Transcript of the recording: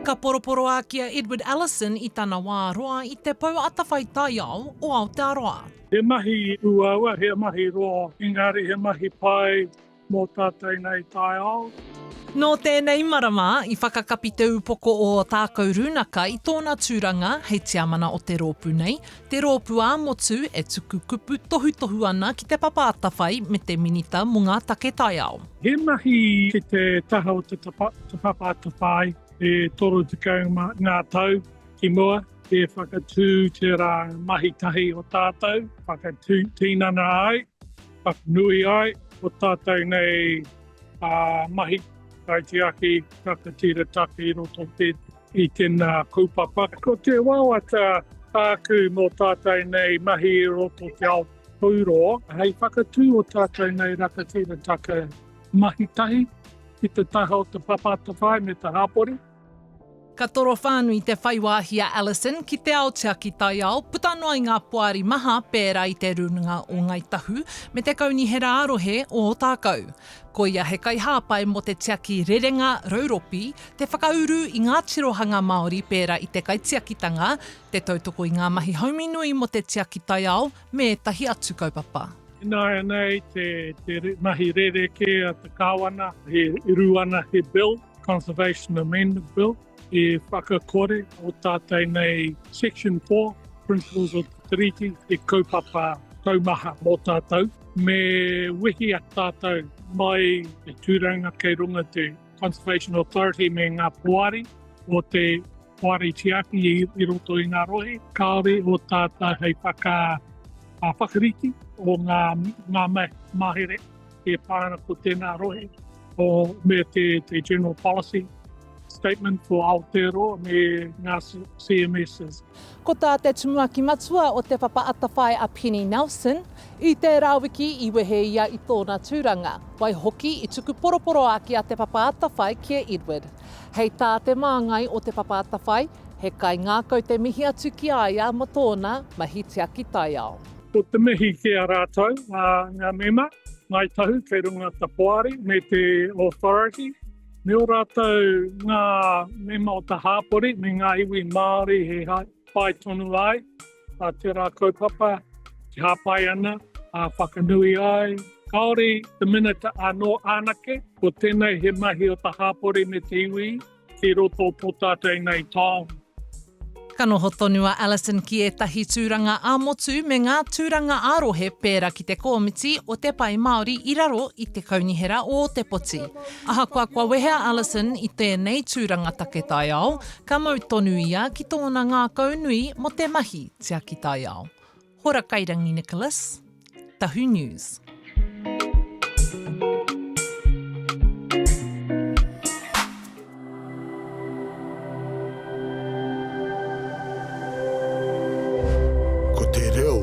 Ka poroporo ākia Edward Ellison I tana wā roa I Te Papa Atawhai taiao o Aotearoa. He mahi uaua, he mahi roa, engari he mahi pai mō tātai nei taiao. Nō tēnei marama, I whakakapi te upoko o tākou rūnaka I tōna tūranga hei te amana o te rōpū nei. Te rōpū ā motu e tuku kupu tohu ana ki te Papa Atawhai me te minita mō ngā take taiao. He mahi ki te taha o te Papa Atawhai, e toro te kaunga Ngāi Tahu ki mua, e whakatū te rā mahi tahi o tātou, whakatū tīnana ai, whakanui ai, o tātou nei mahi kai tiaki, rangatira taki roto I tēnā kaupapa. Ko te wāwata tāku mō tātou nei mahi roto te ao tauroa, hei whakatū o tātou nei rangatira taka mahi tahi, ki te taha o te Papa Atawhai me te hapori. Ka toro whānui te whaiwāhi a Ellison ki te ao tiaki taiao, puta noa I ngā puari maha pērā I te runga o Ngāi Tahu me te kaunihera arohe o tākau. Ko ia he kai hāpai mo te tiaki rerenga rauropi, te whakauru I ngā tirohanga Māori pērā I te kai tiakitanga, te tautoko I ngā mahi hauminui mo te tiaki taiao me tahi atu kaupapa. Nāia nei te mahi rereke a te kāwana, he iruana he bill, Conservation Amendment Bill, e whakakore o tātai nei Section 4, Principles of Te Tiriti, e kaupapa taumaha mō tātou. Me wihi a tātou mai e tūranga kei runga te Conservation Authority me ngā puari, o te puari tiaki I roto I ngā rohe, kāore o tātou hei whakariti o ngā mahere e pāna ko tēnā rohe, o me te General Policy Statement for Aotearoa me ngā CMSs. Ko tā te tumuaki matua o te Papa Atawhai a Penny Nelson, I te rāwiki I wehe ia I tōna tūranga, wai hoki I tuku poroporo aki a te Papa Atawhai ki Edward. Hei tā te māngai o te Papa Atawhai, he kai ngākau te mihi atu ki aia mo tōna mahi tiaki taiao. Ko te mihi ki a rātou, ngā mema, Ngāi Tahu, kei runga te poari, me te authority, me o rātou ngā mema o te hapori, me ngā iwi Māori he pai tonu ai, te rā kaupapa, te hapai ana, whakanui ai. Kāore, te minata anō anake, ko tēnei he mahi o te hapori me te iwi, ki roto tō tātou nei taonga. Ka noho tonu a Ellison ki etahi tūranga ā-motu me ngā tūranga ārohe pērā ki te komiti o te pai Māori I raro I te kaunihera o te poti. Ahakoa kua wehea Ellison I tēnei tūranga take taiao, ka mau tonu ia ki tōna ngā kaunui mo te mahi tiaki taiao. Hora Kairangi Nicholas, Tahu News. Ko te reo